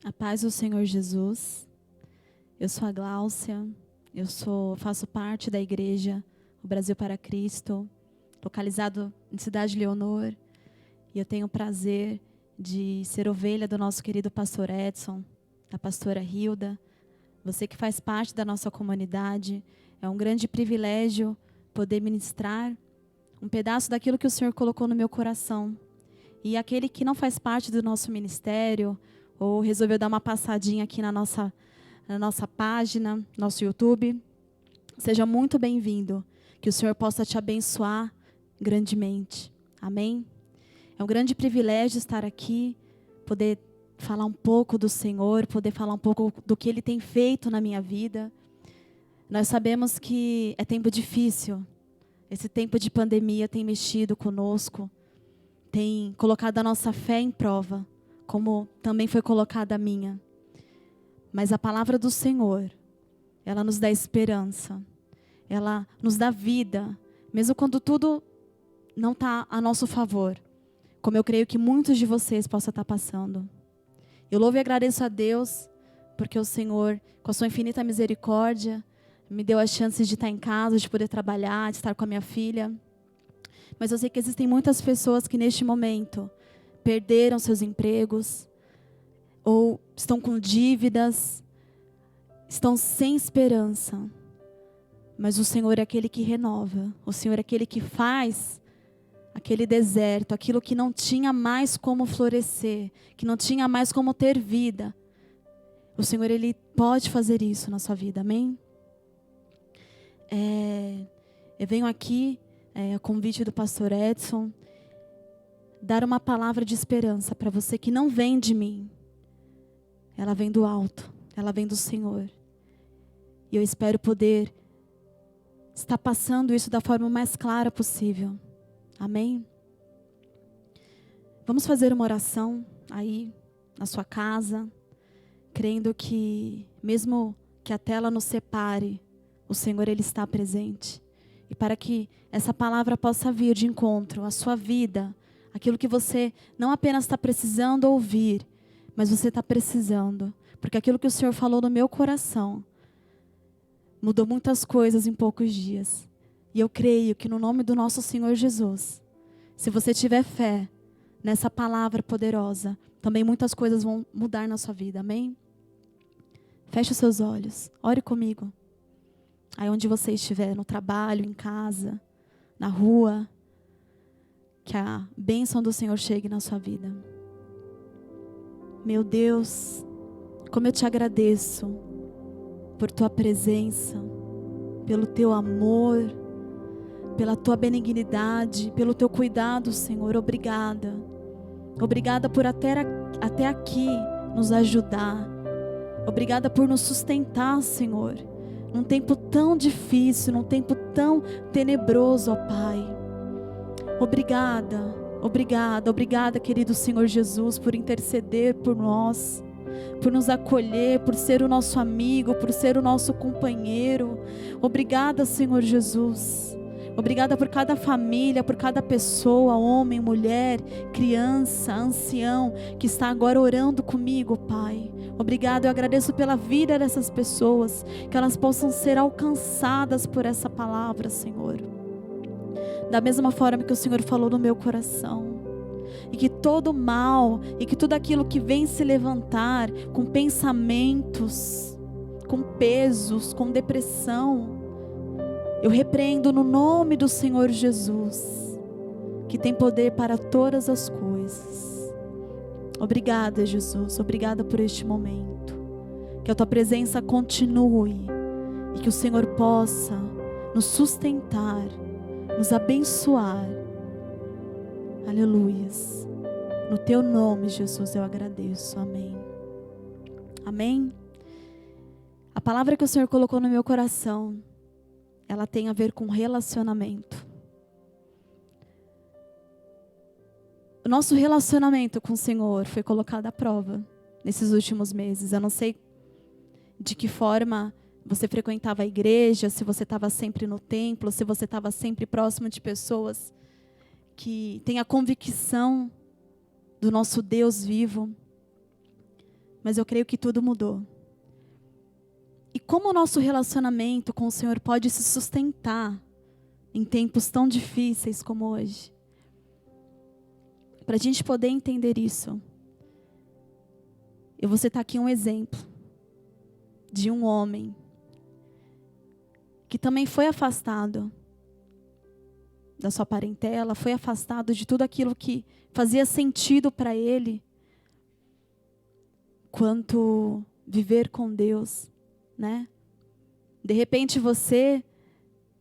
A paz do Senhor Jesus. Eu sou a Gláucia, faço parte da igreja O Brasil para Cristo, localizado em Cidade Leonor, e eu tenho o prazer de ser ovelha do nosso querido pastor Edson, da pastora Hilda. Você que faz parte da nossa comunidade, é um grande privilégio poder ministrar um pedaço daquilo que o Senhor colocou no meu coração. E aquele que não faz parte do nosso ministério, ou resolveu dar uma passadinha aqui na nossa página, nosso YouTube, seja muito bem-vindo. Que o Senhor possa te abençoar grandemente. Amém? É um grande privilégio estar aqui, poder falar um pouco do Senhor, poder falar um pouco do que Ele tem feito na minha vida. Nós sabemos que é tempo difícil. Esse tempo de pandemia tem mexido conosco, tem colocado a nossa fé em prova, como também foi colocada a minha. Mas a palavra do Senhor, ela nos dá esperança, ela nos dá vida, mesmo quando tudo não está a nosso favor, como eu creio que muitos de vocês possam estar passando. Eu louvo e agradeço a Deus, porque o Senhor, com a sua infinita misericórdia, me deu a chance de estar em casa, de poder trabalhar, de estar com a minha filha. Mas eu sei que existem muitas pessoas que neste momento perderam seus empregos, ou estão com dívidas, estão sem esperança. Mas o Senhor é aquele que renova, o Senhor é aquele que faz aquele deserto, aquilo que não tinha mais como florescer, que não tinha mais como ter vida. O Senhor, Ele pode fazer isso na sua vida, amém? Eu venho aqui, a convite do pastor Edson, dar uma palavra de esperança para você que não vem de mim. Ela vem do alto, ela vem do Senhor. E eu espero poder estar passando isso da forma mais clara possível. Amém? Vamos fazer uma oração aí na sua casa, crendo que mesmo que a tela nos separe, o Senhor, Ele está presente. E para que essa palavra possa vir de encontro à sua vida, aquilo que você não apenas está precisando ouvir, mas você está precisando. Porque aquilo que o Senhor falou no meu coração mudou muitas coisas em poucos dias. E eu creio que no nome do nosso Senhor Jesus, se você tiver fé nessa palavra poderosa, também muitas coisas vão mudar na sua vida, amém? Feche os seus olhos, ore comigo. Aí onde você estiver, no trabalho, em casa, na rua, que a bênção do Senhor chegue na sua vida. Meu Deus, como eu te agradeço por tua presença, pelo teu amor, pela tua benignidade, pelo teu cuidado, Senhor. Obrigada. Obrigada por até aqui nos ajudar. Obrigada por nos sustentar, Senhor, num tempo tão difícil, num tempo tão tenebroso, ó Pai. Obrigada, obrigada, obrigada, querido Senhor Jesus, por interceder por nós, por nos acolher, por ser o nosso amigo, por ser o nosso companheiro. Obrigada, Senhor Jesus. Obrigada por cada família, por cada pessoa, homem, mulher, criança, ancião, que está agora orando comigo, Pai. Obrigada, eu agradeço pela vida dessas pessoas, que elas possam ser alcançadas por essa palavra, Senhor. Da mesma forma que o Senhor falou no meu coração. E que todo mal, e que tudo aquilo que vem se levantar com pensamentos, com pesos, com depressão, eu repreendo no nome do Senhor Jesus, que tem poder para todas as coisas. Obrigada, Jesus, obrigada por este momento. Que a tua presença continue e que o Senhor possa nos sustentar, nos abençoar. Aleluias. No teu nome, Jesus, eu agradeço. Amém. Amém. A palavra que o Senhor colocou no meu coração, ela tem a ver com relacionamento. O nosso relacionamento com o Senhor foi colocado à prova nesses últimos meses. Eu não sei de que forma você frequentava a igreja, se você estava sempre no templo, se você estava sempre próximo de pessoas que têm a convicção do nosso Deus vivo. mas eu creio que tudo mudou. E como o nosso relacionamento com o Senhor pode se sustentar em tempos tão difíceis como hoje? Para a gente poder entender isso, eu vou citar aqui um exemplo de um homem que também foi afastado da sua parentela, foi afastado de tudo aquilo que fazia sentido para ele, quanto viver com Deus, né? De repente você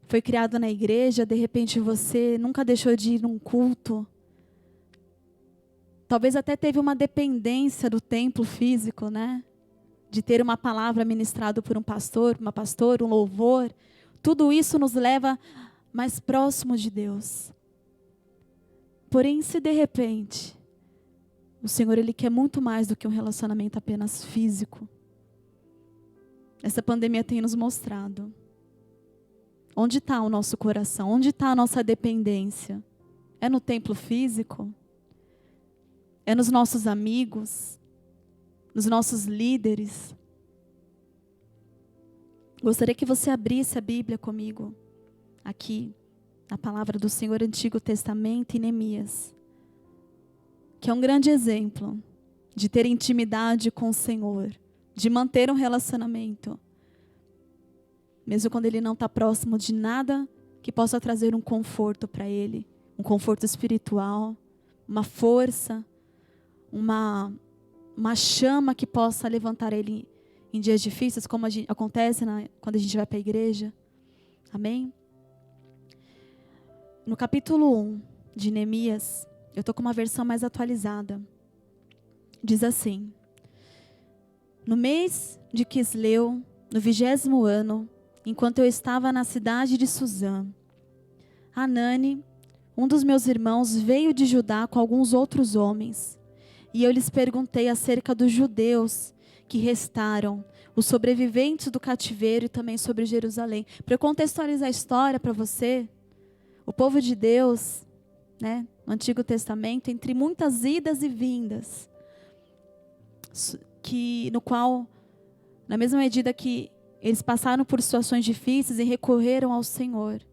foi criado na igreja, de repente você nunca deixou de ir num culto. Talvez até teve uma dependência do templo físico, né? De ter uma palavra ministrada por um pastor, uma pastora, um louvor. Tudo isso nos leva mais próximos de Deus. Porém, se de repente, o Senhor, Ele quer muito mais do que um relacionamento apenas físico. Essa pandemia tem nos mostrado. Onde está o nosso coração? Onde está a nossa dependência? É no templo físico? É nos nossos amigos? Nos nossos líderes? Gostaria que você abrisse a Bíblia comigo, aqui, na palavra do Senhor, Antigo Testamento, em Neemias, que é um grande exemplo de ter intimidade com o Senhor, de manter um relacionamento, mesmo quando Ele não está próximo de nada que possa trazer um conforto para Ele, um conforto espiritual, uma força, uma chama que possa levantar Ele em dias difíceis, como acontece quando a gente vai para a igreja. Amém? No capítulo 1 de Neemias, eu estou com uma versão mais atualizada. Diz assim: no mês de Quisleu, no 20º ano, enquanto eu estava na cidade de Suzã, Hanani, um dos meus irmãos, veio de Judá com alguns outros homens. E eu lhes perguntei acerca dos judeus que restaram, os sobreviventes do cativeiro e também sobre Jerusalém. Para eu contextualizar a história para você, o povo de Deus, né, no Antigo Testamento, entre muitas idas e vindas, no qual, na mesma medida que eles passaram por situações difíceis e recorreram ao Senhor,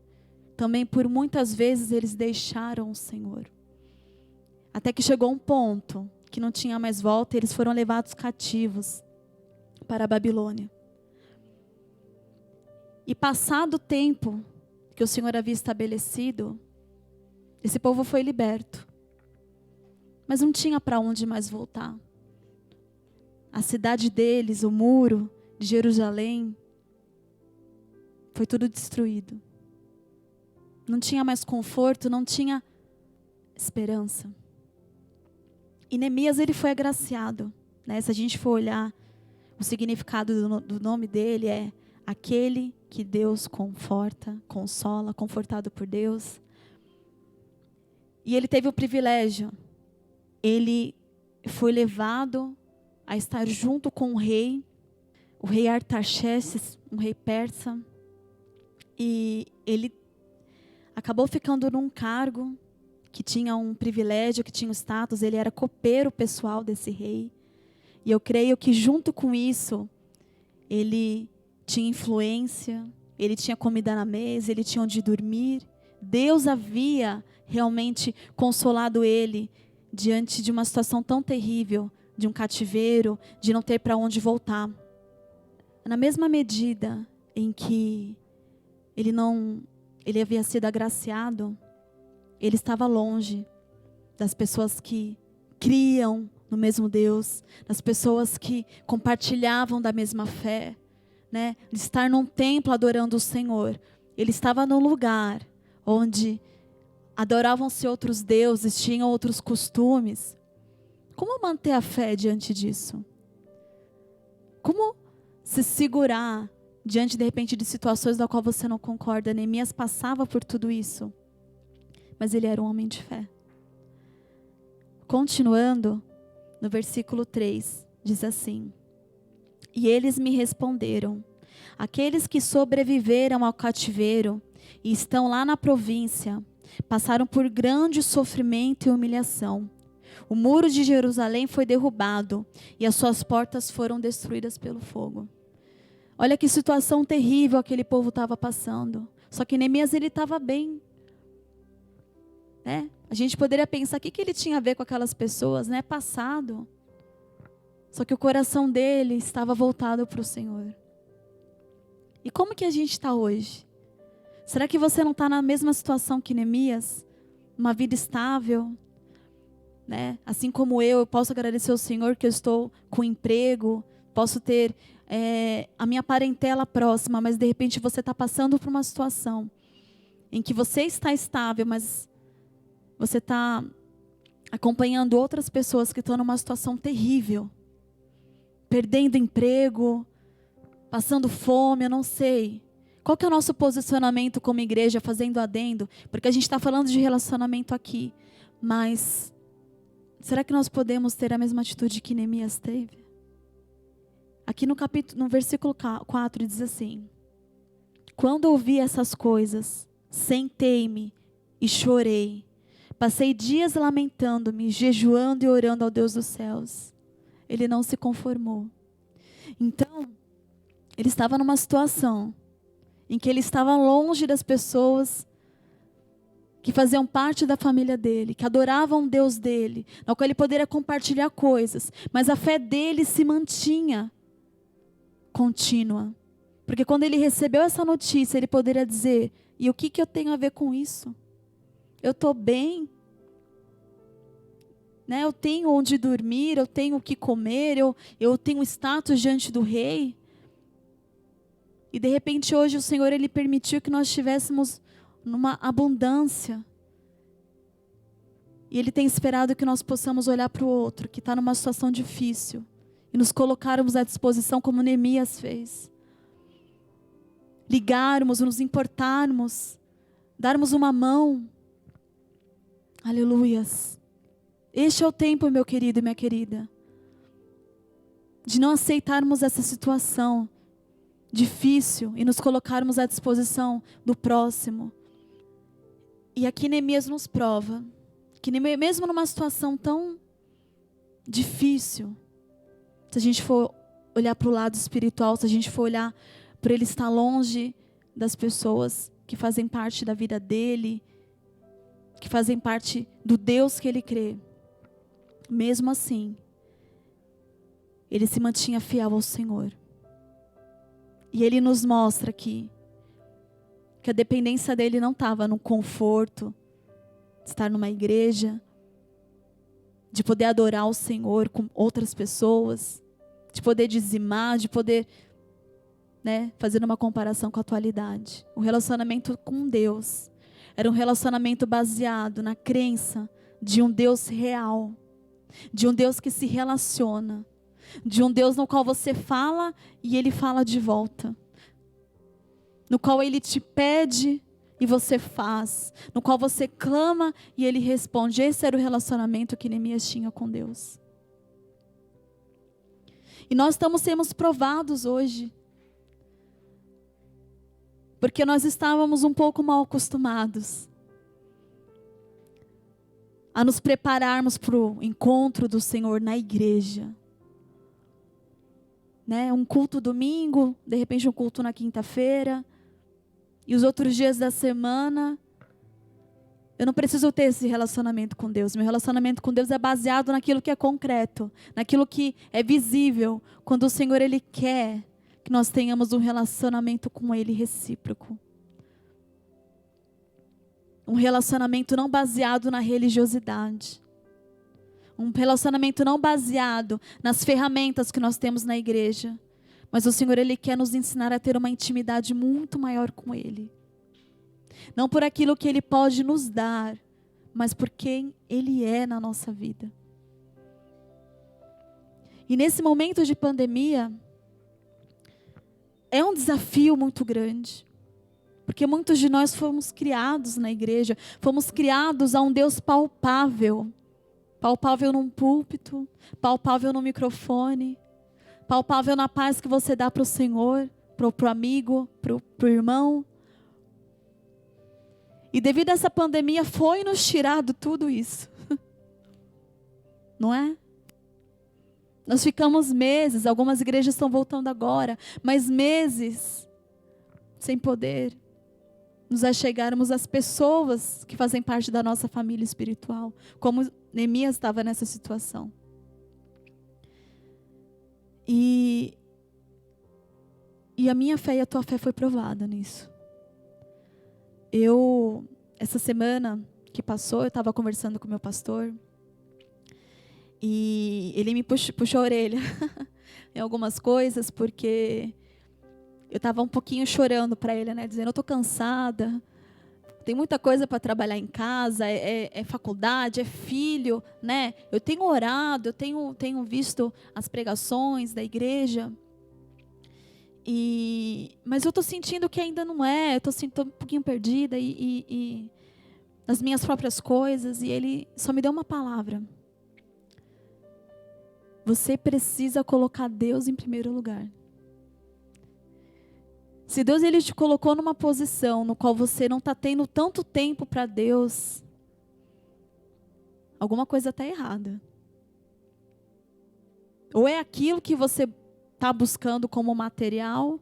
também por muitas vezes eles deixaram o Senhor. Até que chegou um ponto que não tinha mais volta e eles foram levados cativos para a Babilônia. E passado o tempo que o Senhor havia estabelecido, esse povo foi liberto. Mas não tinha para onde mais voltar. A cidade deles, o muro de Jerusalém, foi tudo destruído. Não tinha mais conforto, não tinha esperança. E Neemias, ele foi agraciado, né? Se a gente for olhar o significado do nome dele, é aquele que Deus conforta, consola, confortado por Deus. E ele teve o privilégio, ele foi levado a estar junto com o rei Artaxerxes, um rei persa, e ele acabou ficando num cargo que tinha um privilégio, que tinha um status. Ele era copeiro pessoal desse rei. E eu creio que junto com isso, ele tinha influência, ele tinha comida na mesa, ele tinha onde dormir. Deus havia realmente consolado ele diante de uma situação tão terrível, de um cativeiro, de não ter para onde voltar. Na mesma medida em que ele havia sido agraciado, ele estava longe das pessoas que criam no mesmo Deus, das pessoas que compartilhavam da mesma fé, né? De estar num templo adorando o Senhor. Ele estava num lugar onde adoravam-se outros deuses, tinham outros costumes. Como manter a fé diante disso? Como se segurar diante, de repente, de situações da qual você não concorda? Neemias passava por tudo isso, mas ele era um homem de fé. Continuando, no versículo 3, diz assim: e eles me responderam: aqueles que sobreviveram ao cativeiro e estão lá na província, passaram por grande sofrimento e humilhação. O muro de Jerusalém foi derrubado e as suas portas foram destruídas pelo fogo. Olha que situação terrível aquele povo estava passando. Só que Neemias, ele estava bem. Né? A gente poderia pensar, o que ele tinha a ver com aquelas pessoas, né? Passado. Só que o coração dele estava voltado para o Senhor. E como que a gente está hoje? Será que você não está na mesma situação que Neemias? Uma vida estável? Né? Assim como eu posso agradecer ao Senhor que eu estou com emprego, posso ter a minha parentela próxima, mas de repente você está passando por uma situação em que você está estável, mas você está acompanhando outras pessoas que estão numa situação terrível, perdendo emprego, passando fome, eu não sei. Qual que é o nosso posicionamento como igreja, fazendo adendo? Porque a gente está falando de relacionamento aqui, mas será que nós podemos ter a mesma atitude que Neemias teve? Aqui no versículo 4 diz assim: quando ouvi essas coisas, sentei-me e chorei. Passei dias lamentando-me, jejuando e orando ao Deus dos céus. Ele não se conformou. Então, ele estava numa situação em que ele estava longe das pessoas que faziam parte da família dele, que adoravam o Deus dele, no qual ele poderia compartilhar coisas, mas a fé dele se mantinha contínua. Porque quando ele recebeu essa notícia, ele poderia dizer: e o que eu tenho a ver com isso? Eu estou bem, né? Eu tenho onde dormir, eu tenho o que comer, eu tenho status diante do rei. E de repente hoje o Senhor, Ele permitiu que nós estivéssemos numa abundância. E Ele tem esperado que nós possamos olhar para o outro, que está numa situação difícil, e nos colocarmos à disposição como Neemias fez. Ligarmos, nos importarmos, darmos uma mão. Aleluias. Este é o tempo, meu querido e minha querida, de não aceitarmos essa situação difícil e nos colocarmos à disposição do próximo. E aqui Neemias nos prova que mesmo numa situação tão difícil, se a gente for olhar para o lado espiritual, se a gente for olhar para ele estar longe das pessoas que fazem parte da vida dele, que fazem parte do Deus que ele crê, mesmo assim, ele se mantinha fiel ao Senhor. E ele nos mostra aqui que a dependência dele não estava no conforto de estar numa igreja, de poder adorar o Senhor com outras pessoas, de poder dizimar, de poder, né, fazer uma comparação com a atualidade. O relacionamento com Deus era um relacionamento baseado na crença de um Deus real, de um Deus que se relaciona, de um Deus no qual você fala e Ele fala de volta, no qual Ele te pede e você faz, no qual você clama e Ele responde. Esse era o relacionamento que Neemias tinha com Deus. E nós estamos sendo provados hoje, porque nós estávamos um pouco mal acostumados a nos prepararmos para o encontro do Senhor na igreja. Né? Um culto domingo, de repente um culto na quinta-feira, e os outros dias da semana, eu não preciso ter esse relacionamento com Deus. Meu relacionamento com Deus é baseado naquilo que é concreto, naquilo que é visível, quando o Senhor, Ele quer que nós tenhamos um relacionamento com Ele recíproco. Um relacionamento não baseado na religiosidade. Um relacionamento não baseado nas ferramentas que nós temos na igreja. Mas o Senhor, Ele quer nos ensinar a ter uma intimidade muito maior com Ele. Não por aquilo que Ele pode nos dar, mas por quem Ele é na nossa vida. E nesse momento de pandemia, é um desafio muito grande. Porque muitos de nós fomos criados na igreja, fomos criados a um Deus palpável. Palpável num púlpito, palpável no microfone, palpável na paz que você dá para o Senhor, para o amigo, para o irmão. E devido a essa pandemia foi nos tirado tudo isso. não é? Nós ficamos meses, algumas igrejas estão voltando agora, mas meses sem poder nos achegarmos às pessoas que fazem parte da nossa família espiritual, como Neemias estava nessa situação. E a minha fé e a tua fé foi provada nisso. Essa semana que passou, eu estava conversando com o meu pastor, e ele me puxou a orelha em algumas coisas, porque eu estava um pouquinho chorando para ele, né? Dizendo, eu estou cansada, tem muita coisa para trabalhar em casa, é faculdade, é filho, né? Eu tenho orado, eu tenho visto as pregações da igreja, mas eu estou sentindo que ainda não é, eu estou um pouquinho perdida e nas minhas próprias coisas, e ele só me deu uma palavra. Você precisa colocar Deus em primeiro lugar. Se Deus ele te colocou numa posição no qual você não está tendo tanto tempo para Deus, alguma coisa está errada. Ou é aquilo que você está buscando como material,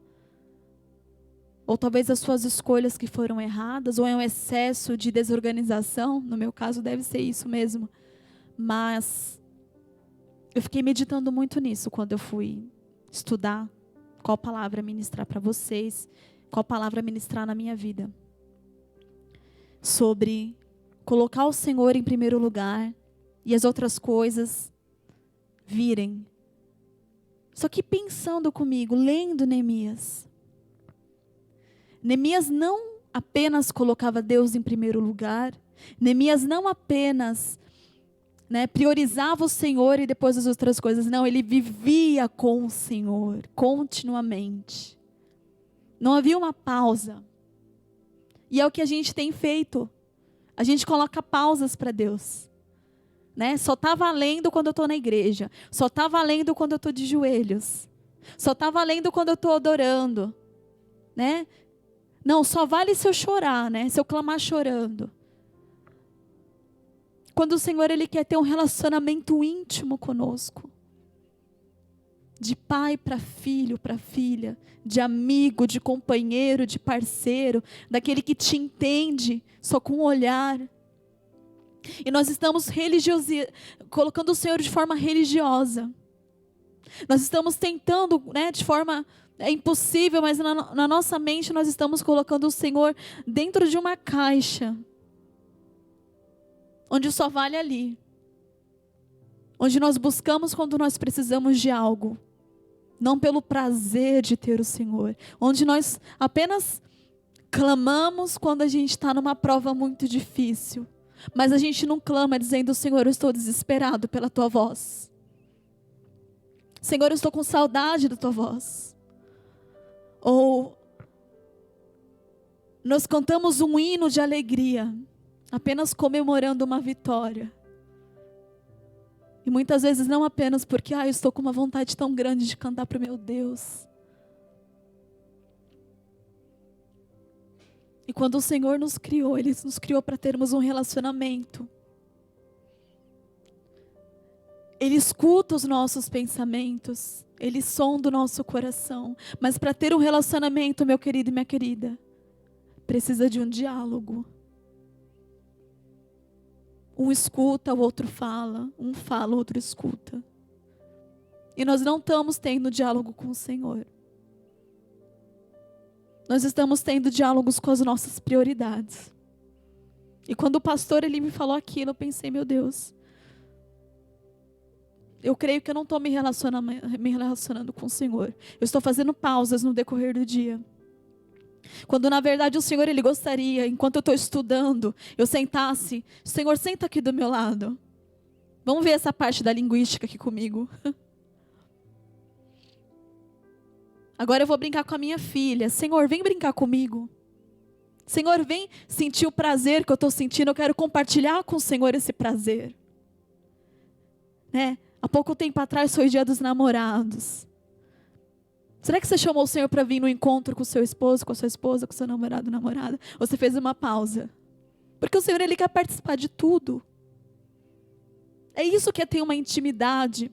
ou talvez as suas escolhas que foram erradas, ou é um excesso de desorganização. No meu caso deve ser isso mesmo. Mas eu fiquei meditando muito nisso quando eu fui estudar qual palavra ministrar para vocês, qual palavra ministrar na minha vida. Sobre colocar o Senhor em primeiro lugar e as outras coisas virem. Só que pensando comigo, lendo Neemias. Neemias não apenas colocava Deus em primeiro lugar. Neemias não apenas priorizava o Senhor e depois as outras coisas. Não, ele vivia com o Senhor, continuamente. Não havia uma pausa. E é o que a gente tem feito. A gente coloca pausas para Deus. Só está valendo quando eu estou na igreja. Só está valendo quando eu estou de joelhos. Só está valendo quando eu estou adorando. Não, só vale se eu chorar, se eu clamar chorando. Quando o Senhor ele quer ter um relacionamento íntimo conosco. De pai para filho, para filha. De amigo, de companheiro, de parceiro. Daquele que te entende só com um olhar. E nós estamos colocando o Senhor de forma religiosa. Nós estamos tentando, de forma impossível, mas na nossa mente nós estamos colocando o Senhor dentro de uma caixa. Onde só vale ali. Onde nós buscamos quando nós precisamos de algo. Não pelo prazer de ter o Senhor. Onde nós apenas clamamos quando a gente está numa prova muito difícil. Mas a gente não clama dizendo, Senhor, eu estou desesperado pela tua voz. Senhor, eu estou com saudade da tua voz. Ou nós cantamos um hino de alegria, apenas comemorando uma vitória. E muitas vezes não apenas porque eu estou com uma vontade tão grande de cantar para o meu Deus. E quando o Senhor nos criou, Ele nos criou para termos um relacionamento. Ele escuta os nossos pensamentos. Ele sonda o nosso coração. Mas para ter um relacionamento, meu querido e minha querida, precisa de um diálogo. Um escuta, o outro fala. Um fala, o outro escuta. E nós não estamos tendo diálogo com o Senhor. Nós estamos tendo diálogos com as nossas prioridades. E quando o pastor ele me falou aquilo, eu pensei, meu Deus, eu creio que eu não estou me relacionando com o Senhor. Eu estou fazendo pausas no decorrer do dia. Quando na verdade o Senhor ele gostaria, enquanto eu estou estudando, eu sentasse, Senhor, senta aqui do meu lado. Vamos ver essa parte da linguística aqui comigo. Agora eu vou brincar com a minha filha. Senhor, vem brincar comigo. Senhor, vem sentir o prazer que eu estou sentindo. Eu quero compartilhar com o Senhor esse prazer. Há pouco tempo atrás foi o dia dos namorados. Será que você chamou o Senhor para vir no encontro com o seu esposo, com a sua esposa, com o seu namorado, namorada? Ou você fez uma pausa? Porque o Senhor ele quer participar de tudo. É isso que é ter uma intimidade.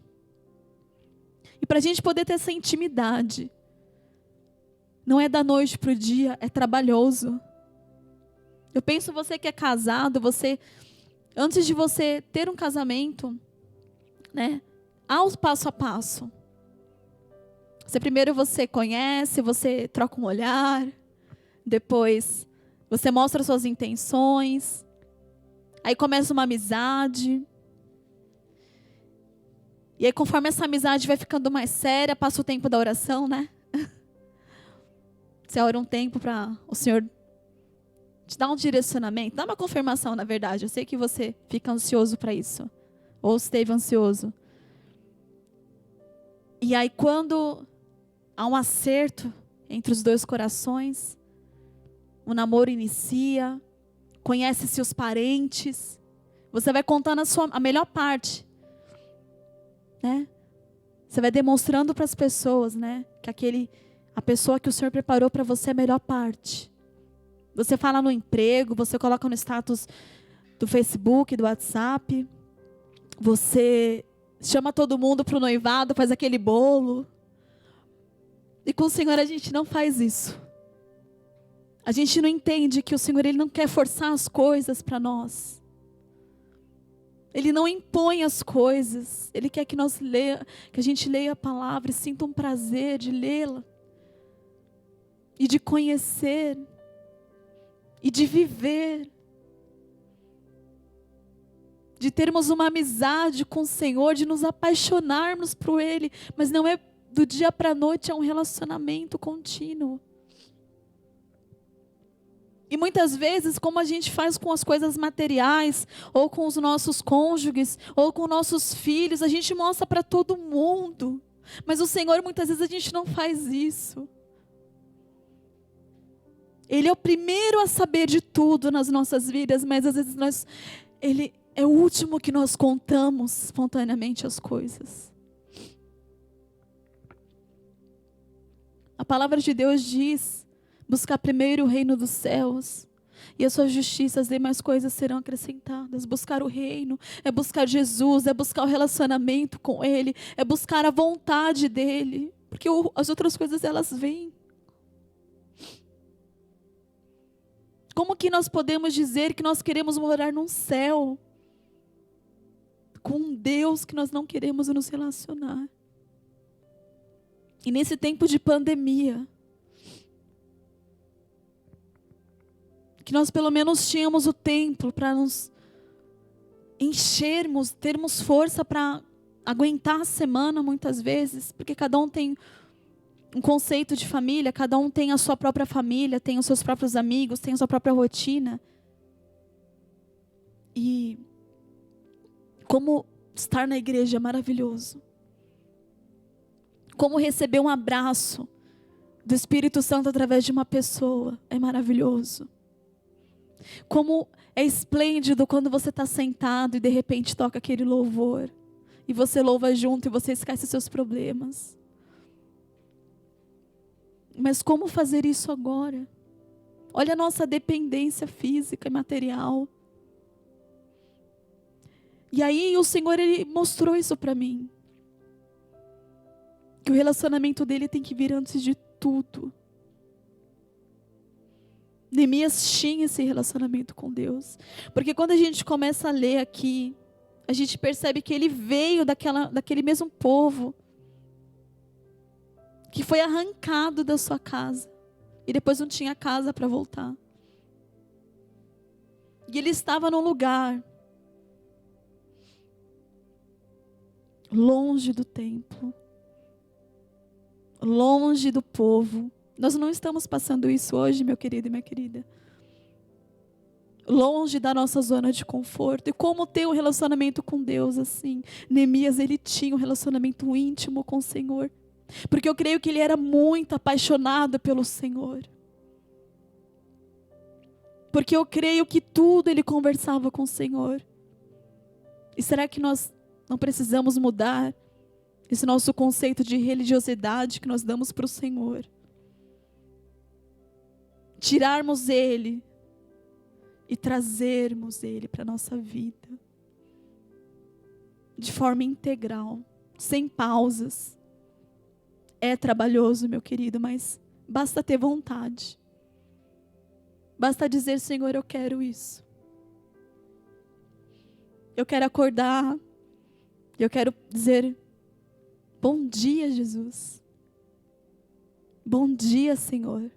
E para a gente poder ter essa intimidade, não é da noite para o dia, é trabalhoso. Eu penso você que é casado, antes de você ter um casamento, né, há o passo a passo. Primeiro você conhece, você troca um olhar, depois você mostra suas intenções, aí começa uma amizade. E aí conforme essa amizade vai ficando mais séria, passa o tempo da oração, né? Você ora um tempo para o Senhor te dar um direcionamento, dar uma confirmação, na verdade. Eu sei que você fica ansioso para isso, ou esteve ansioso. E aí quando há um acerto entre os dois corações, o namoro inicia, conhece-se os parentes, você vai contando a melhor parte, né? Você vai demonstrando para as pessoas, né, que a pessoa que o Senhor preparou para você é a melhor parte. Você fala no emprego, você coloca no status do Facebook, do WhatsApp, você chama todo mundo para o noivado, faz aquele bolo. E com o Senhor a gente não faz isso. A gente não entende que o Senhor, Ele não quer forçar as coisas para nós. Ele não impõe as coisas. Ele quer que que a gente leia a palavra e sinta um prazer de lê-la. E de conhecer. E de viver. De termos uma amizade com o Senhor, de nos apaixonarmos por Ele. Mas não é do dia para a noite, é um relacionamento contínuo. E muitas vezes, como a gente faz com as coisas materiais, ou com os nossos cônjuges, ou com nossos filhos, a gente mostra para todo mundo. Mas o Senhor, muitas vezes, a gente não faz isso. Ele é o primeiro a saber de tudo nas nossas vidas, mas às vezes Ele é o último que nós contamos espontaneamente as coisas. A palavra de Deus diz: buscar primeiro o reino dos céus e a sua justiça, as demais coisas serão acrescentadas. Buscar o reino é buscar Jesus, é buscar o relacionamento com Ele, é buscar a vontade dEle, porque as outras coisas elas vêm. Como que nós podemos dizer que nós queremos morar num céu com um Deus que nós não queremos nos relacionar? E nesse tempo de pandemia, que nós pelo menos tínhamos o templo para nos enchermos, termos força para aguentar a semana muitas vezes, porque cada um tem um conceito de família, cada um tem a sua própria família, tem os seus próprios amigos, tem a sua própria rotina. E como estar na igreja é maravilhoso. Como receber um abraço do Espírito Santo através de uma pessoa é maravilhoso. Como é esplêndido quando você está sentado e de repente toca aquele louvor. E você louva junto e você esquece seus problemas. Mas como fazer isso agora? Olha a nossa dependência física e material. E aí o Senhor, Ele mostrou isso para mim. Que o relacionamento dele tem que vir antes de tudo. Neemias tinha esse relacionamento com Deus. Porque quando a gente começa a ler aqui, a gente percebe que ele veio daquele mesmo povo que foi arrancado da sua casa e depois não tinha casa para voltar. E ele estava num lugar longe do templo, longe do povo. Nós não estamos passando isso hoje, meu querido e minha querida. Longe da nossa zona de conforto. E como ter um relacionamento com Deus assim? Neemias, ele tinha um relacionamento íntimo com o Senhor. Porque eu creio que ele era muito apaixonado pelo Senhor. Porque eu creio que tudo ele conversava com o Senhor. E será que nós não precisamos mudar esse nosso conceito de religiosidade que nós damos para o Senhor? Tirarmos Ele e trazermos Ele para a nossa vida. de forma integral, sem pausas. É trabalhoso, meu querido, mas basta ter vontade. Basta dizer: Senhor, eu quero isso. Eu quero acordar. Eu quero dizer: bom dia, Jesus. Bom dia, Senhor.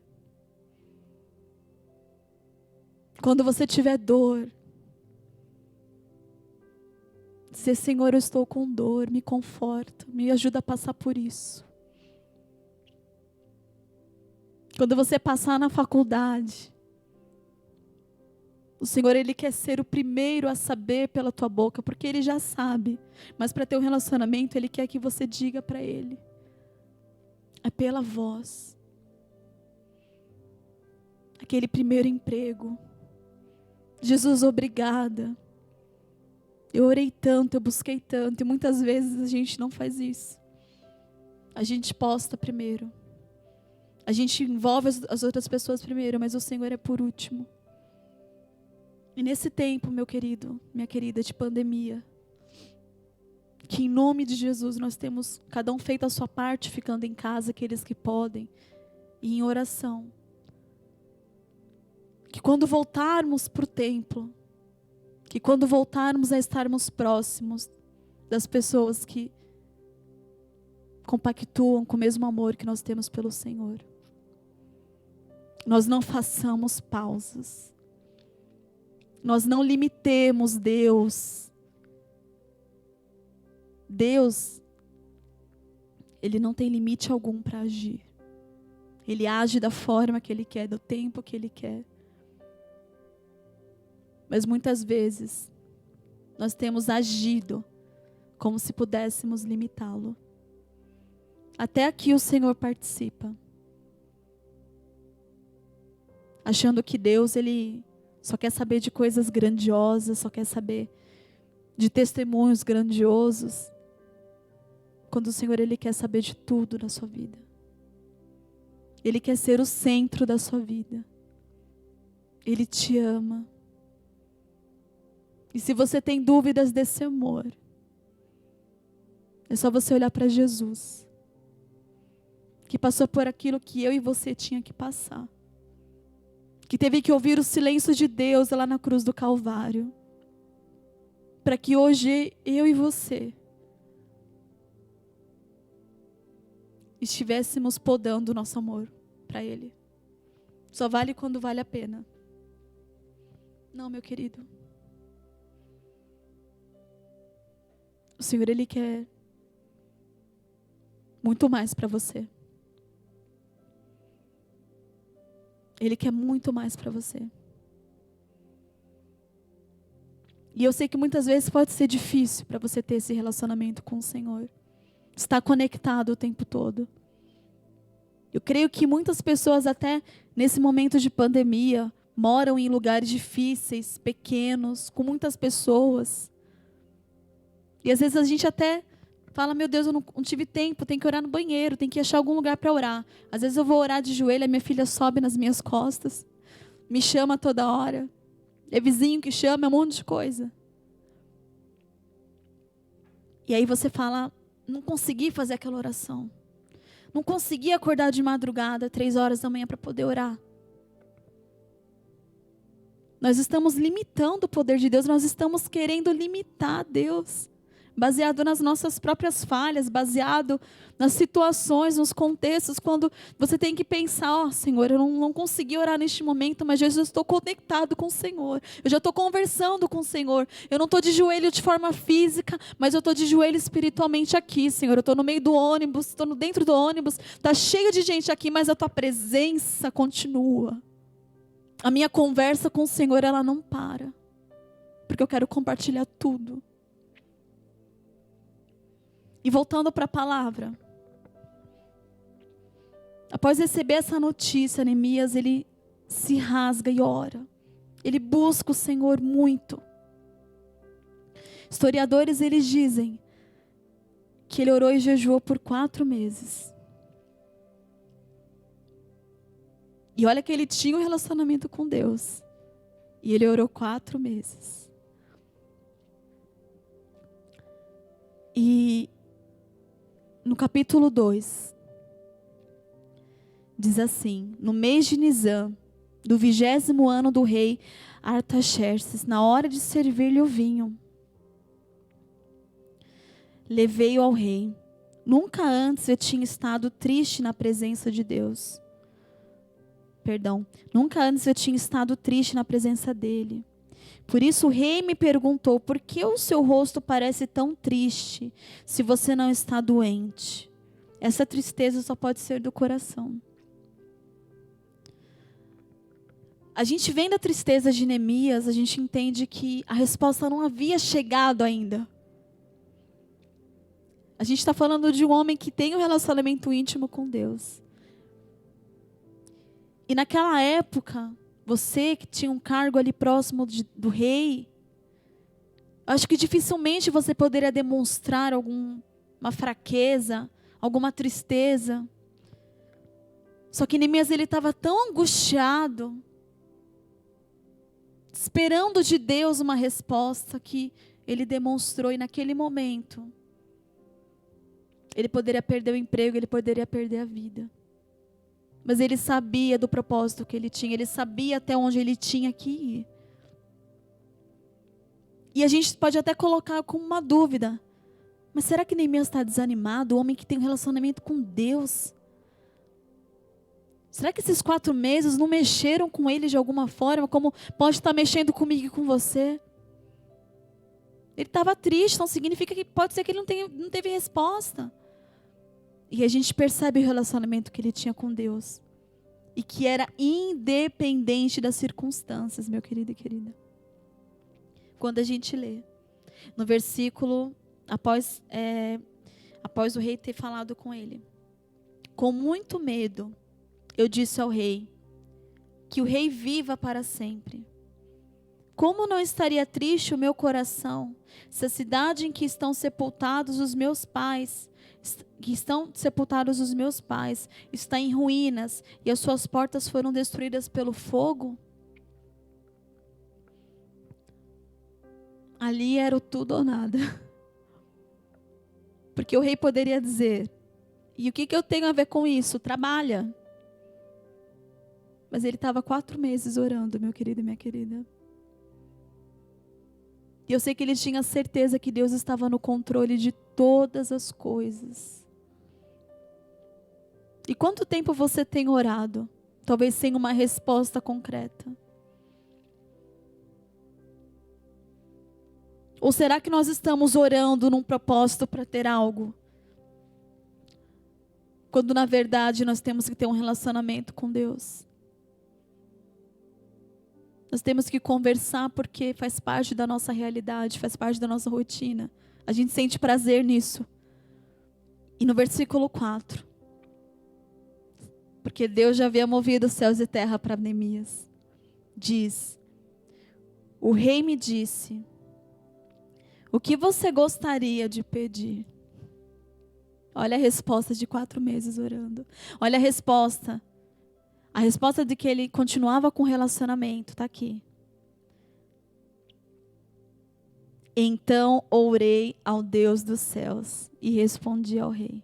Quando você tiver dor, dizer: Senhor, eu estou com dor, me conforta, me ajuda a passar por isso. Quando você passar na faculdade, o Senhor, Ele quer ser o primeiro a saber pela tua boca, porque Ele já sabe. Mas para ter um relacionamento, Ele quer que você diga para Ele. É pela voz. Aquele primeiro emprego. Jesus, obrigada. Eu orei tanto, eu busquei tanto, e muitas vezes a gente não faz isso. A gente posta primeiro. A gente envolve as outras pessoas primeiro, mas o Senhor é por último. E nesse tempo, meu querido, minha querida, de pandemia, que em nome de Jesus nós temos cada um feito a sua parte, ficando em casa, aqueles que podem, e em oração. Que quando voltarmos para o templo, que quando voltarmos a estarmos próximos das pessoas que compactuam com o mesmo amor que nós temos pelo Senhor, nós não façamos pausas. Nós não limitemos Deus. Deus, Ele não tem limite algum para agir. Ele age da forma que Ele quer, do tempo que Ele quer. Mas muitas vezes, nós temos agido como se pudéssemos limitá-lo. Até aqui o Senhor participa. Achando que Deus, Ele só quer saber de coisas grandiosas, só quer saber de testemunhos grandiosos. Quando o Senhor, Ele quer saber de tudo na sua vida. Ele quer ser o centro da sua vida. Ele te ama. E se você tem dúvidas desse amor, é só você olhar para Jesus, que passou por aquilo que eu e você tinha que passar. Que teve que ouvir o silêncio de Deus lá na cruz do Calvário. Para que hoje eu e você estivéssemos podando o nosso amor para Ele. Só vale quando vale a pena. Não, meu querido. O Senhor, Ele quer muito mais para você. Ele quer muito mais para você. E eu sei que muitas vezes pode ser difícil para você ter esse relacionamento com o Senhor. Estar conectado o tempo todo. Eu creio que muitas pessoas até nesse momento de pandemia moram em lugares difíceis, pequenos, com muitas pessoas. E às vezes a gente até fala: meu Deus, eu não tive tempo, tenho que orar no banheiro, tenho que achar algum lugar para orar. Às vezes eu vou orar de joelho, a minha filha sobe nas minhas costas, me chama toda hora. É vizinho que chama, é um monte de coisa. E aí você fala: não consegui fazer aquela oração. Não consegui acordar de madrugada, 3 horas da manhã para poder orar. Nós estamos limitando o poder de Deus, nós estamos querendo limitar Deus. Baseado nas nossas próprias falhas, baseado nas situações, nos contextos, quando você tem que pensar: ó, Senhor, eu não consegui orar neste momento, mas eu já estou conectado com o Senhor, eu já estou conversando com o Senhor, eu não estou de joelho de forma física, mas eu estou de joelho espiritualmente aqui, Senhor, eu estou no meio do ônibus, estou dentro do ônibus, está cheio de gente aqui, mas a Tua presença continua. A minha conversa com o Senhor, ela não para, porque eu quero compartilhar tudo. E voltando para a palavra. Após receber essa notícia, Neemias, ele se rasga e ora. Ele busca o Senhor muito. Historiadores, eles dizem que ele orou e jejuou por 4 meses. E olha que ele tinha um relacionamento com Deus. E ele orou 4 meses. E no capítulo 2, diz assim: no mês de Nisã, do 20º ano do rei Artaxerxes, na hora de servir-lhe o vinho, levei-o ao rei. Nunca antes eu tinha estado triste na presença de Deus. Nunca antes eu tinha estado triste na presença dele. Por isso o rei me perguntou: por que o seu rosto parece tão triste, se você não está doente? Essa tristeza só pode ser do coração. A gente vendo a tristeza de Neemias, a gente entende que a resposta não havia chegado ainda. A gente está falando de um homem que tem um relacionamento íntimo com Deus. E naquela época, você que tinha um cargo ali próximo do rei, acho que dificilmente você poderia demonstrar alguma fraqueza, alguma tristeza. Só que Neemias, ele estava tão angustiado, esperando de Deus uma resposta, que ele demonstrou, e naquele momento ele poderia perder o emprego, ele poderia perder a vida. Mas ele sabia do propósito que ele tinha, ele sabia até onde ele tinha que ir. E a gente pode até colocar como uma dúvida: mas será que Neemias está desanimado? O homem que tem um relacionamento com Deus. Será que esses 4 meses não mexeram com ele de alguma forma, como pode estar mexendo comigo e com você? Ele estava triste, então significa que pode ser que ele não teve resposta. E a gente percebe o relacionamento que ele tinha com Deus. E que era independente das circunstâncias, meu querido e querida. Quando a gente lê, no versículo, após o rei ter falado com ele: com muito medo, eu disse ao rei, que o rei viva para sempre. Como não estaria triste o meu coração, se a cidade em que estão sepultados os meus pais, está em ruínas, e as suas portas foram destruídas pelo fogo? Ali era o tudo ou nada. Porque o rei poderia dizer: e o que eu tenho a ver com isso? Trabalha. Mas ele estava 4 meses orando, meu querido e minha querida. E eu sei que ele tinha certeza que Deus estava no controle de todas as coisas. E quanto tempo você tem orado? Talvez sem uma resposta concreta. Ou será que nós estamos orando num propósito para ter algo? Quando na verdade nós temos que ter um relacionamento com Deus. Nós temos que conversar porque faz parte da nossa realidade, faz parte da nossa rotina. A gente sente prazer nisso. E no versículo 4, porque Deus já havia movido os céus e terra para Neemias, diz: o rei me disse: o que você gostaria de pedir? Olha a resposta de 4 meses orando. Olha a resposta. A resposta de que ele continuava com o relacionamento, está aqui. Então orei ao Deus dos céus e respondi ao rei.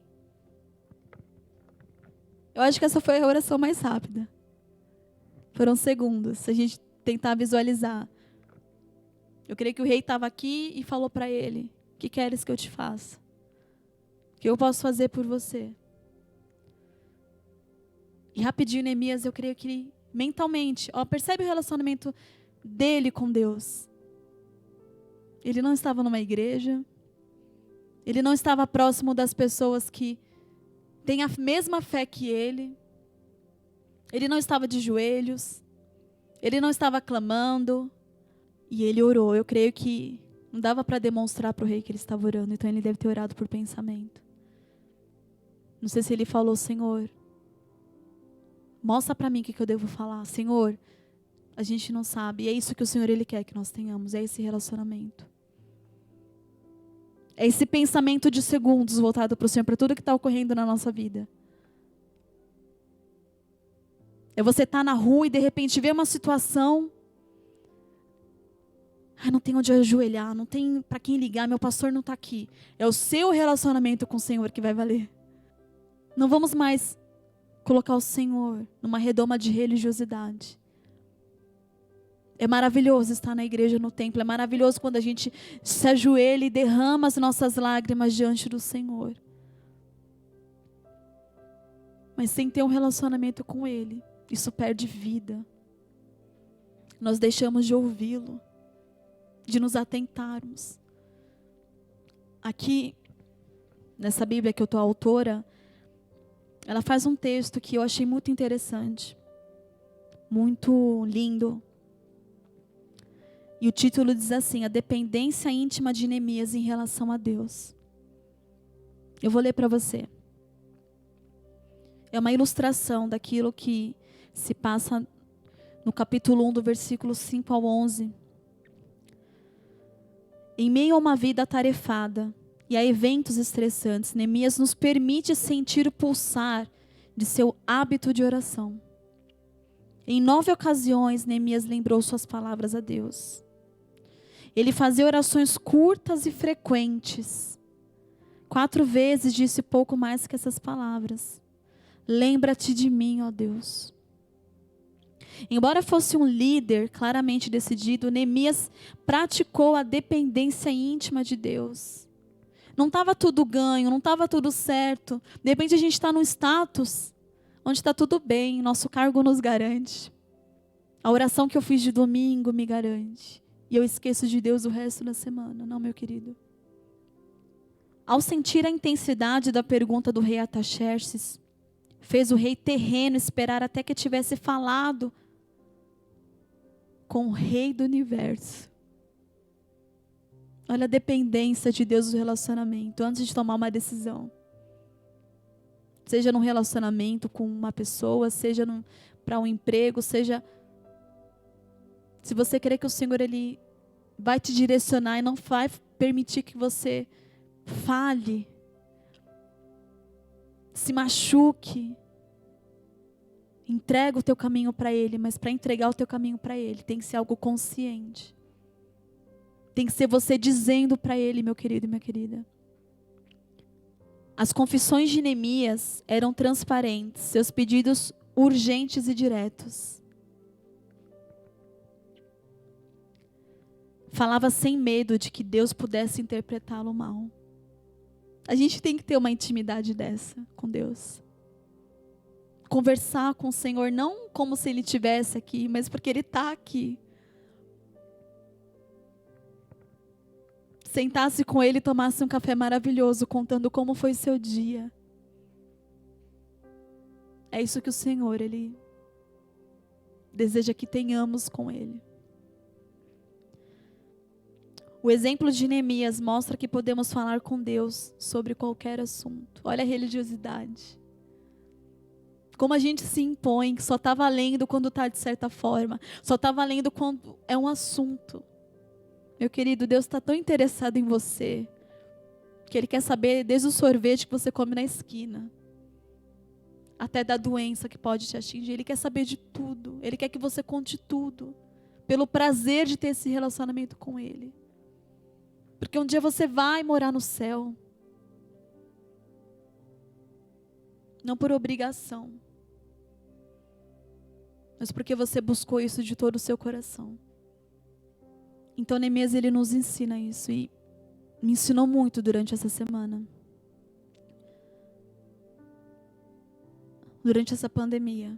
Eu acho que essa foi a oração mais rápida. Foram segundos, se a gente tentar visualizar. Eu creio que o rei estava aqui e falou para ele: o que queres que eu te faça? O que eu posso fazer por você? E rapidinho, Neemias, eu creio que mentalmente, percebe o relacionamento dele com Deus. Ele não estava numa igreja. Ele não estava próximo das pessoas que têm a mesma fé que ele. Ele não estava de joelhos. Ele não estava clamando. E ele orou. Eu creio que não dava para demonstrar para o rei que ele estava orando. Então ele deve ter orado por pensamento. Não sei se ele falou: Senhor, mostra para mim o que eu devo falar. Senhor, a gente não sabe. E é isso que o Senhor, Ele quer que nós tenhamos. É esse relacionamento. É esse pensamento de segundos voltado para o Senhor, para tudo que está ocorrendo na nossa vida. É você estar na rua e de repente ver uma situação. Não tem onde ajoelhar, não tem para quem ligar, meu pastor não está aqui. É o seu relacionamento com o Senhor que vai valer. Não vamos mais colocar o Senhor numa redoma de religiosidade. É maravilhoso estar na igreja, no templo. É maravilhoso quando a gente se ajoelha e derrama as nossas lágrimas diante do Senhor. Mas sem ter um relacionamento com Ele, isso perde vida. Nós deixamos de ouvi-lo, de nos atentarmos. Aqui, nessa Bíblia que eu estou autora, ela faz um texto que eu achei muito interessante, muito lindo. E o título diz assim: a dependência íntima de Neemias em relação a Deus. Eu vou ler para você. É uma ilustração daquilo que se passa no capítulo 1, do versículo 5 ao 11. Em meio a uma vida atarefada e a eventos estressantes, Neemias nos permite sentir o pulsar de seu hábito de oração. Em 9 ocasiões, Neemias lembrou suas palavras a Deus. Ele fazia orações curtas e frequentes. 4 vezes disse pouco mais que essas palavras: lembra-te de mim, ó Deus. Embora fosse um líder claramente decidido, Neemias praticou a dependência íntima de Deus. Não estava tudo ganho, não estava tudo certo. De repente a gente está num status onde está tudo bem, nosso cargo nos garante. A oração que eu fiz de domingo me garante. E eu esqueço de Deus o resto da semana. Não, meu querido. Ao sentir a intensidade da pergunta do rei Artaxerxes, fez o rei terreno esperar até que tivesse falado com o rei do universo. Olha a dependência de Deus do relacionamento, antes de tomar uma decisão. Seja num relacionamento com uma pessoa, seja para um emprego, seja... Se você querer que o Senhor Ele vai te direcionar e não vai permitir que você fale, se machuque, entrega o teu caminho para Ele, mas para entregar o teu caminho para Ele tem que ser algo consciente. Tem que ser você dizendo para Ele, meu querido e minha querida. As confissões de Neemias eram transparentes, seus pedidos urgentes e diretos. Falava sem medo de que Deus pudesse interpretá-lo mal. A gente tem que ter uma intimidade dessa com Deus. Conversar com o Senhor, não como se Ele estivesse aqui, mas porque Ele está aqui. Sentasse com Ele e tomasse um café maravilhoso, contando como foi seu dia. É isso que o Senhor, Ele deseja que tenhamos com Ele. O exemplo de Neemias mostra que podemos falar com Deus sobre qualquer assunto. Olha a religiosidade. Como a gente se impõe, que só está valendo quando está de certa forma. Só está valendo quando é um assunto. Meu querido, Deus está tão interessado em você, que Ele quer saber desde o sorvete que você come na esquina, até da doença que pode te atingir. Ele quer saber de tudo. Ele quer que você conte tudo, pelo prazer de ter esse relacionamento com Ele. Porque um dia você vai morar no céu. Não por obrigação, mas porque você buscou isso de todo o seu coração. Então Neemias, ele nos ensina isso e me ensinou muito durante essa semana. Durante essa pandemia.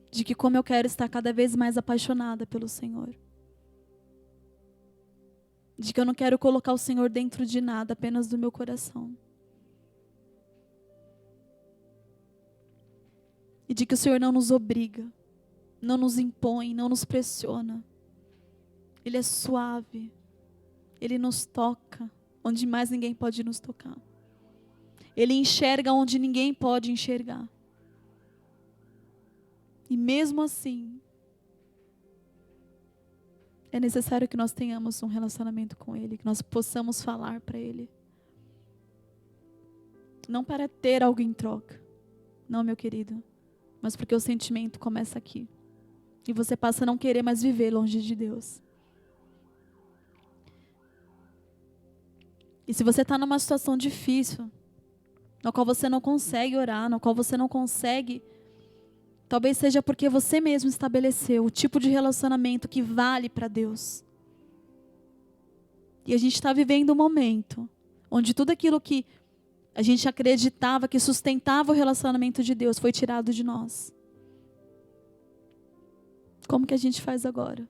De que como eu quero estar cada vez mais apaixonada pelo Senhor. De que eu não quero colocar o Senhor dentro de nada, apenas do meu coração. E de que o Senhor não nos obriga, não nos impõe, não nos pressiona. Ele é suave. Ele nos toca onde mais ninguém pode nos tocar. Ele enxerga onde ninguém pode enxergar. E mesmo assim, é necessário que nós tenhamos um relacionamento com Ele, que nós possamos falar para Ele. Não para ter algo em troca. Não, meu querido. Mas porque o sentimento começa aqui. E você passa a não querer mais viver longe de Deus. E se você está numa situação difícil, na qual você não consegue orar, na qual você não consegue, talvez seja porque você mesmo estabeleceu o tipo de relacionamento que vale para Deus. E a gente está vivendo um momento onde tudo aquilo que a gente acreditava que sustentava o relacionamento de Deus foi tirado de nós. Como que a gente faz agora?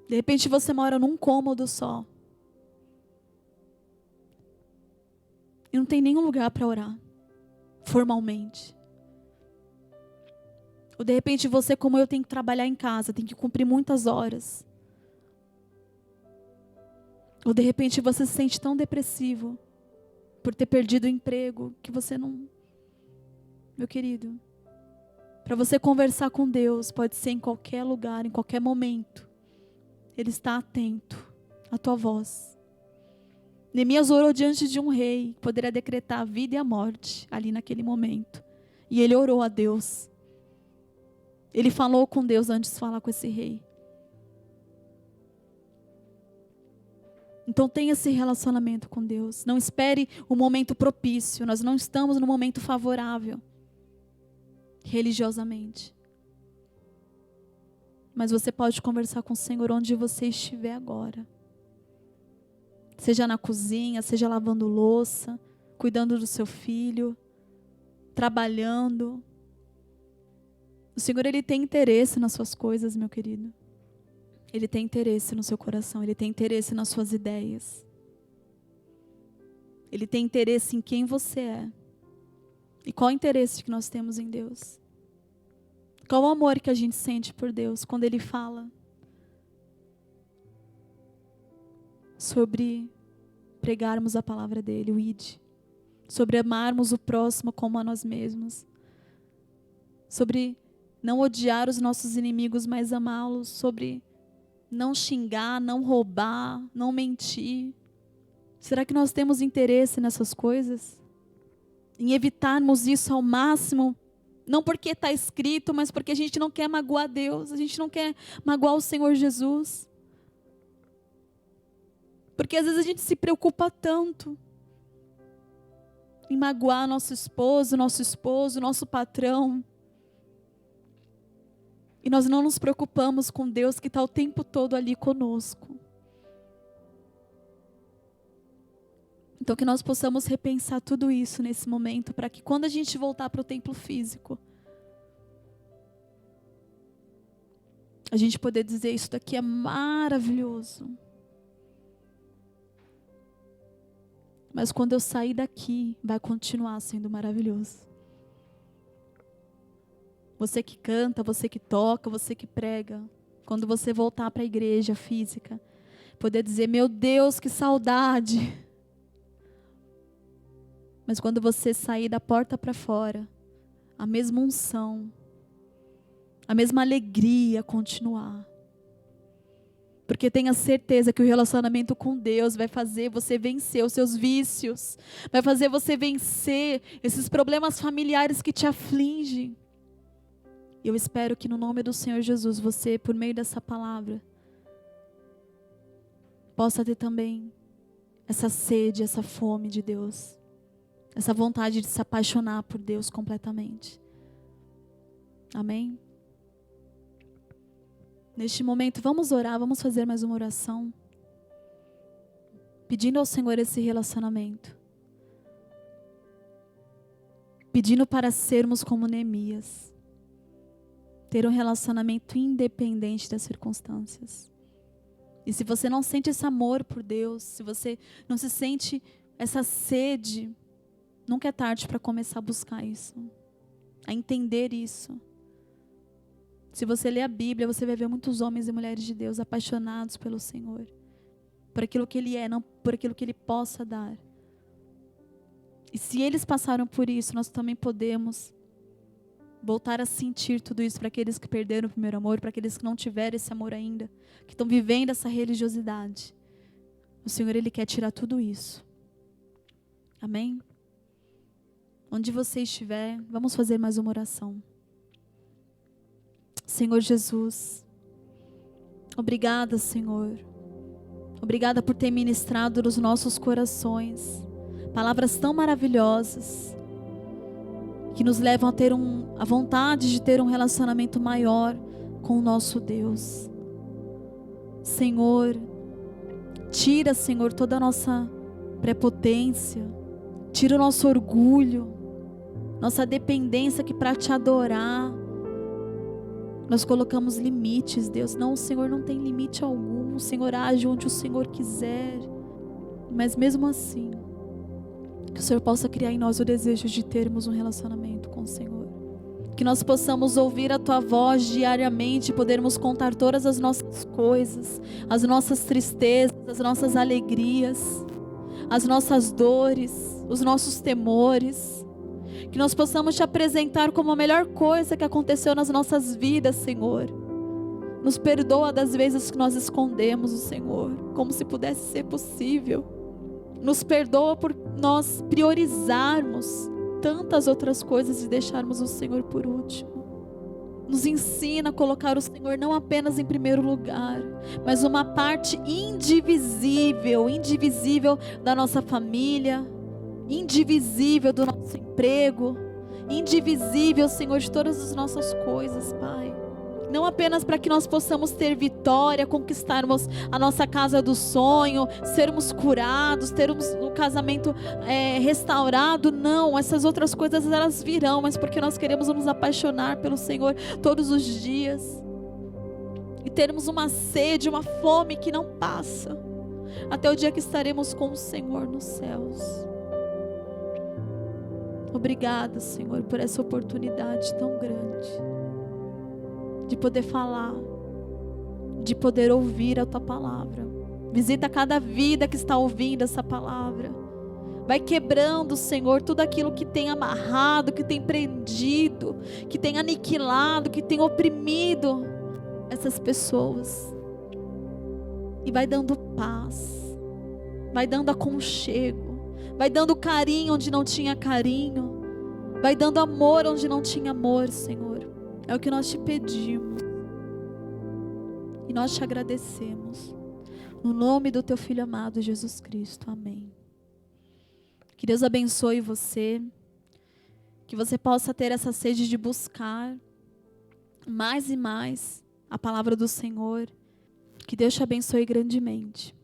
De repente você mora num cômodo só. E não tem nenhum lugar para orar, formalmente. Ou de repente você, como eu, tem que trabalhar em casa, tem que cumprir muitas horas. Ou de repente você se sente tão depressivo por ter perdido o emprego que você não... Meu querido, para você conversar com Deus, pode ser em qualquer lugar, em qualquer momento. Ele está atento à tua voz. Neemias orou diante de um rei que poderia decretar a vida e a morte ali naquele momento. E ele orou a Deus. Ele falou com Deus antes de falar com esse rei. Então tenha esse relacionamento com Deus. Não espere o momento propício. Nós não estamos no momento favorável, religiosamente. Mas você pode conversar com o Senhor onde você estiver agora. Seja na cozinha, seja lavando louça, cuidando do seu filho, trabalhando. O Senhor, Ele tem interesse nas suas coisas, meu querido. Ele tem interesse no seu coração, Ele tem interesse nas suas ideias. Ele tem interesse em quem você é. E qual o interesse que nós temos em Deus? Qual o amor que a gente sente por Deus quando Ele fala sobre pregarmos a palavra dEle, o ID. Sobre amarmos o próximo como a nós mesmos. Sobre não odiar os nossos inimigos, mas amá-los. Sobre não xingar, não roubar, não mentir. Será que nós temos interesse nessas coisas? Em evitarmos isso ao máximo? Não porque está escrito, mas porque a gente não quer magoar Deus. A gente não quer magoar o Senhor Jesus. Porque às vezes a gente se preocupa tanto em magoar nosso esposo, nosso patrão. E nós não nos preocupamos com Deus que está o tempo todo ali conosco. Então que nós possamos repensar tudo isso nesse momento, para que quando a gente voltar para o templo físico, a gente poder dizer, isso daqui é maravilhoso. Mas quando eu sair daqui, vai continuar sendo maravilhoso. Você que canta, você que toca, você que prega, quando você voltar para a igreja física, poder dizer, meu Deus, que saudade. Mas quando você sair da porta para fora, a mesma unção, a mesma alegria continuar. Porque tenha certeza que o relacionamento com Deus vai fazer você vencer os seus vícios, vai fazer você vencer esses problemas familiares que te afligem. E eu espero que no nome do Senhor Jesus, você, por meio dessa palavra, possa ter também essa sede, essa fome de Deus, essa vontade de se apaixonar por Deus completamente. Amém? Neste momento, vamos orar, vamos fazer mais uma oração, pedindo ao Senhor esse relacionamento, pedindo para sermos como Neemias, ter um relacionamento independente das circunstâncias. E se você não sente esse amor por Deus, se você não se sente essa sede, nunca é tarde para começar a buscar isso, a entender isso. Se você ler a Bíblia, você vai ver muitos homens e mulheres de Deus apaixonados pelo Senhor, por aquilo que Ele é, não por aquilo que Ele possa dar. E se eles passaram por isso, nós também podemos voltar a sentir tudo isso para aqueles que perderam o primeiro amor, para aqueles que não tiveram esse amor ainda, que estão vivendo essa religiosidade. O Senhor, Ele quer tirar tudo isso. Amém? Onde você estiver, vamos fazer mais uma oração. Senhor Jesus, Obrigada, Senhor. Obrigada por ter ministrado nos nossos corações palavras tão maravilhosas que nos levam a ter a vontade de ter um relacionamento maior com o nosso Deus. Senhor, tira, Senhor, toda a nossa prepotência, tira o nosso orgulho, nossa dependência, que para te adorar nós colocamos limites, Deus. Não, o Senhor não tem limite algum. O Senhor age onde o Senhor quiser. Mas mesmo assim, que o Senhor possa criar em nós o desejo de termos um relacionamento com o Senhor. Que nós possamos ouvir a Tua voz diariamente, podermos contar todas as nossas coisas, as nossas tristezas, as nossas alegrias, as nossas dores, os nossos temores. Que nós possamos te apresentar como a melhor coisa que aconteceu nas nossas vidas, Senhor. Nos perdoa das vezes que nós escondemos o Senhor, como se pudesse ser possível. Nos perdoa por nós priorizarmos tantas outras coisas e deixarmos o Senhor por último. Nos ensina a colocar o Senhor não apenas em primeiro lugar, mas uma parte indivisível da nossa família, indivisível do nosso emprego, indivisível, Senhor, de todas as nossas coisas, Pai. Não apenas para que nós possamos ter vitória, conquistarmos a nossa casa do sonho, sermos curados, termos o casamento restaurado. Não, essas outras coisas elas virão, mas porque nós queremos nos apaixonar pelo Senhor todos os dias. E termos uma sede, uma fome que não passa, até o dia que estaremos com o Senhor nos céus. Obrigada, Senhor, por essa oportunidade tão grande de poder falar, de poder ouvir a Tua palavra. Visita cada vida que está ouvindo essa palavra. Vai quebrando, Senhor, tudo aquilo que tem amarrado, que tem prendido, que tem aniquilado, que tem oprimido essas pessoas. E vai dando paz, vai dando aconchego, vai dando carinho onde não tinha carinho, vai dando amor onde não tinha amor, Senhor. É o que nós te pedimos e nós te agradecemos, no nome do Teu Filho amado Jesus Cristo, amém. Que Deus abençoe você, que você possa ter essa sede de buscar mais e mais a palavra do Senhor. Que Deus te abençoe grandemente.